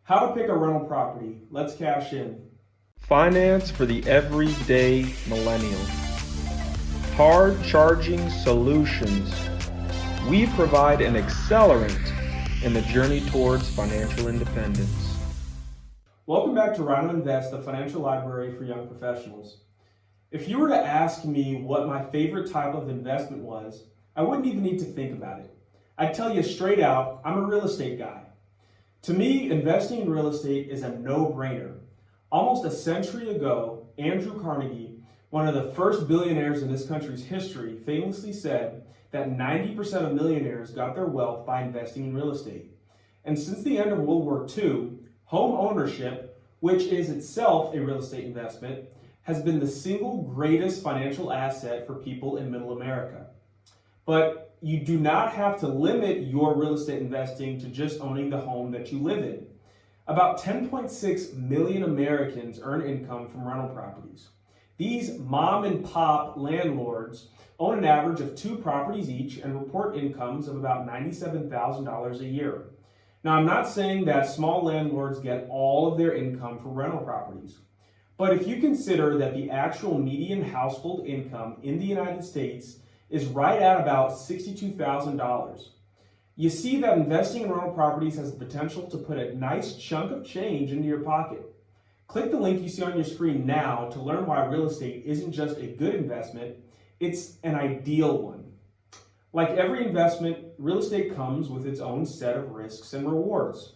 How to pick a rental property. Let's cash in. Finance for the everyday millennial. Hard charging solutions. We provide an accelerant in the journey towards financial independence. Welcome back to Rhino Invest, the financial library for young professionals. If you were to ask me what my favorite type of investment was, I wouldn't even need to think about it. I'd tell you straight out, I'm a real estate guy. To me, investing in real estate is a no-brainer. Almost a century ago, Andrew Carnegie, one of the first billionaires in this country's history, famously said that 90% of millionaires got their wealth by investing in real estate. And since the end of World War II, home ownership, which is itself a real estate investment, has been the single greatest financial asset for people in middle America. But you do not have to limit your real estate investing to just owning the home that you live in. About 10.6 million Americans earn income from rental properties. These mom and pop landlords own an average of 2 properties each and report incomes of about $97,000 a year. Now, I'm not saying that small landlords get all of their income from rental properties. But if you consider that the actual median household income in the United States is right at about $62,000, you see that investing in rental properties has the potential to put a nice chunk of change into your pocket. Click the link you see on your screen now to learn why real estate isn't just a good investment, it's an ideal one. Like every investment, real estate comes with its own set of risks and rewards.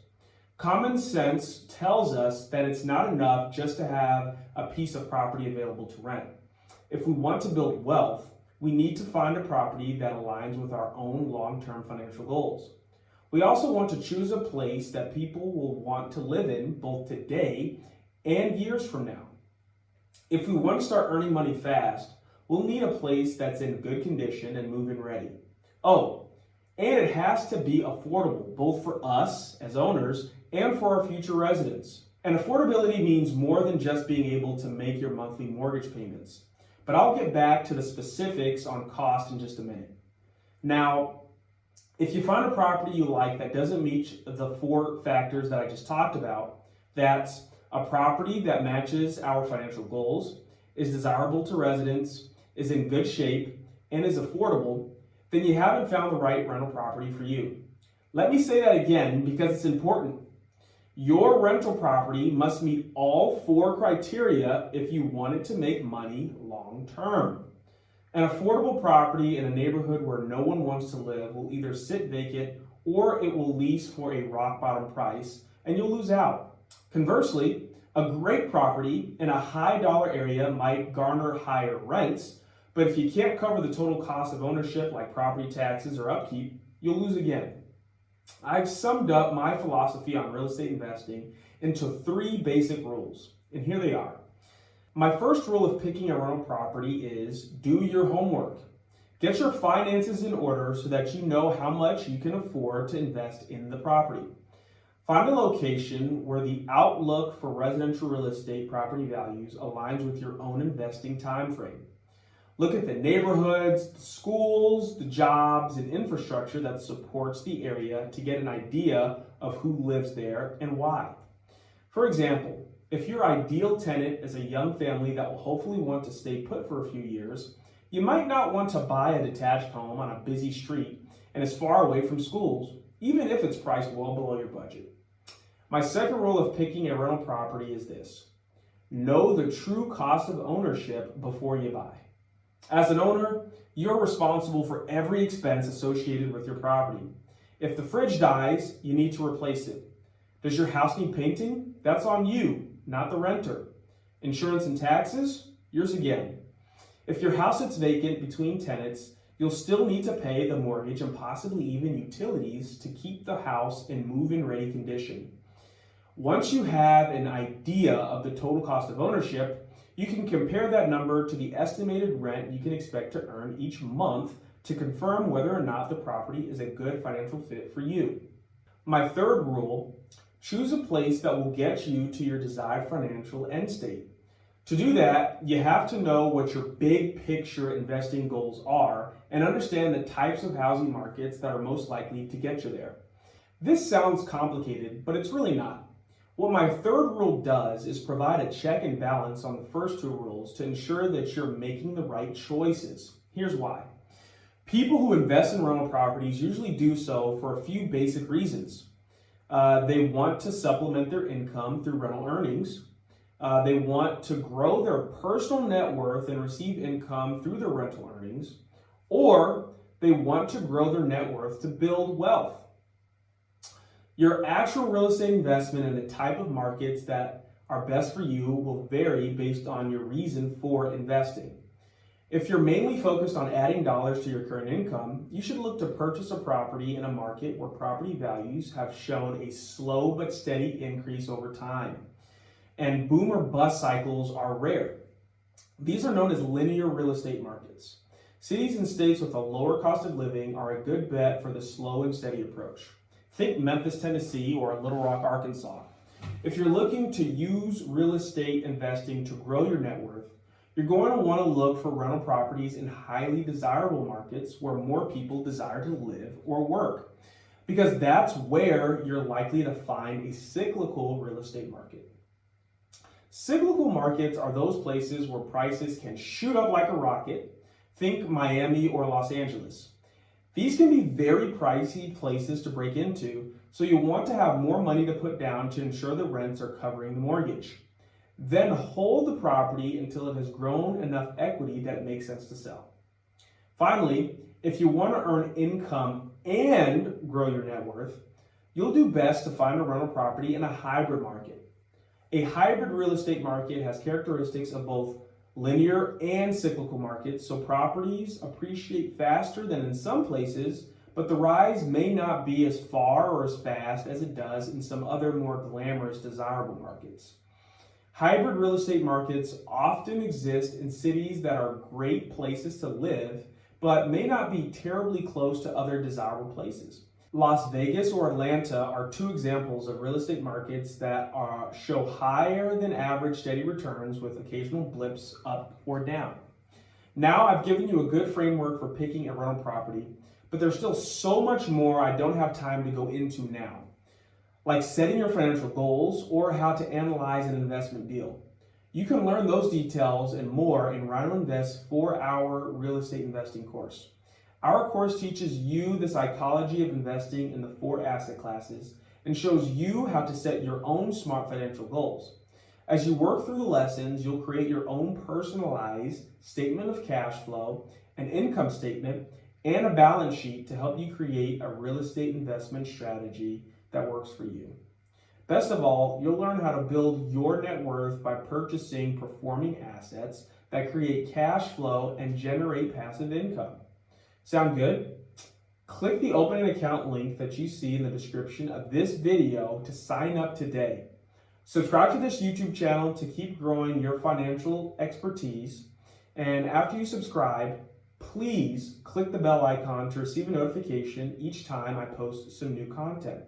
Common sense tells us that it's not enough just to have a piece of property available to rent. If we want to build wealth, we need to find a property that aligns with our own long-term financial goals. We also want to choose a place that people will want to live in both today and years from now. If we want to start earning money fast, we'll need a place that's in good condition and move-in ready. Oh, and it has to be affordable, both for us as owners and for our future residents. And affordability means more than just being able to make your monthly mortgage payments. But I'll get back to the specifics on cost in just a minute. Now, if you find a property you like that doesn't meet the 4 factors that I just talked about, that's a property that matches our financial goals, is desirable to residents, is in good shape, and is affordable, then you haven't found the right rental property for you. Let me say that again because it's important. Your rental property must meet all 4 criteria if you want it to make money long term. An affordable property in a neighborhood where no one wants to live will either sit vacant or it will lease for a rock bottom price and you'll lose out. Conversely, a great property in a high dollar area might garner higher rents, but if you can't cover the total cost of ownership like property taxes or upkeep, you'll lose again. I've summed up my philosophy on real estate investing into 3 basic rules, and here they are. My first rule of picking a rental property is do your homework. Get your finances in order so that you know how much you can afford to invest in the property. Find a location where the outlook for residential real estate property values aligns with your own investing time frame. Look at the neighborhoods, the schools, the jobs, and infrastructure that supports the area to get an idea of who lives there and why. For example, if your ideal tenant is a young family that will hopefully want to stay put for a few years, you might not want to buy a detached home on a busy street and is far away from schools, even if it's priced well below your budget. My second rule of picking a rental property is this: know the true cost of ownership before you buy. As an owner, you're responsible for every expense associated with your property. If the fridge dies, you need to replace it. Does your house need painting? That's on you, not the renter. Insurance and taxes? Yours again. If your house sits vacant between tenants, you'll still need to pay the mortgage and possibly even utilities to keep the house in move-in ready condition. Once you have an idea of the total cost of ownership, you can compare that number to the estimated rent you can expect to earn each month to confirm whether or not the property is a good financial fit for you. My third rule: choose a place that will get you to your desired financial end state. To do that, you have to know what your big picture investing goals are and understand the types of housing markets that are most likely to get you there. This sounds complicated, but it's really not. What my third rule does is provide a check and balance on the first two rules to ensure that you're making the right choices. Here's why. People who invest in rental properties usually do so for a few basic reasons. They want to supplement their income through rental earnings. They want to grow their personal net worth and receive income through their rental earnings. Or they want to grow their net worth to build wealth. Your actual real estate investment and the type of markets that are best for you will vary based on your reason for investing. If you're mainly focused on adding dollars to your current income, you should look to purchase a property in a market where property values have shown a slow but steady increase over time, and boom or bust cycles are rare. These are known as linear real estate markets. Cities and states with a lower cost of living are a good bet for the slow and steady approach. Think Memphis, Tennessee, or Little Rock, Arkansas. If you're looking to use real estate investing to grow your net worth, you're going to want to look for rental properties in highly desirable markets where more people desire to live or work, because that's where you're likely to find a cyclical real estate market. Cyclical markets are those places where prices can shoot up like a rocket. Think Miami or Los Angeles. These can be very pricey places to break into, so you'll want to have more money to put down to ensure the rents are covering the mortgage. Then hold the property until it has grown enough equity that it makes sense to sell. Finally, if you want to earn income and grow your net worth, you'll do best to find a rental property in a hybrid market. A hybrid real estate market has characteristics of both linear and cyclical markets, so properties appreciate faster than in some places, but the rise may not be as far or as fast as it does in some other more glamorous, desirable markets. Hybrid real estate markets often exist in cities that are great places to live, but may not be terribly close to other desirable places. Las Vegas or Atlanta are two examples of real estate markets that show higher than average steady returns with occasional blips up or down. Now I've given you a good framework for picking a rental property, but there's still so much more I don't have time to go into now, like setting your financial goals or how to analyze an investment deal. You can learn those details and more in Rhino Invest's 4-hour real estate investing course. Our course teaches you the psychology of investing in the 4 asset classes and shows you how to set your own smart financial goals. As you work through the lessons, you'll create your own personalized statement of cash flow, an income statement, and a balance sheet to help you create a real estate investment strategy that works for you. Best of all, you'll learn how to build your net worth by purchasing performing assets that create cash flow and generate passive income. Sound good? Click the open an account link that you see in the description of this video to sign up today. Subscribe to this YouTube channel to keep growing your financial expertise. And after you subscribe, please click the bell icon to receive a notification each time I post some new content.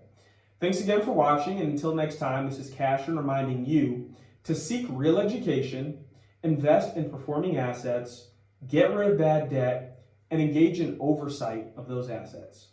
Thanks again for watching, and until next time, this is Cassian reminding you to seek real education, invest in performing assets, get rid of bad debt, and engage in oversight of those assets.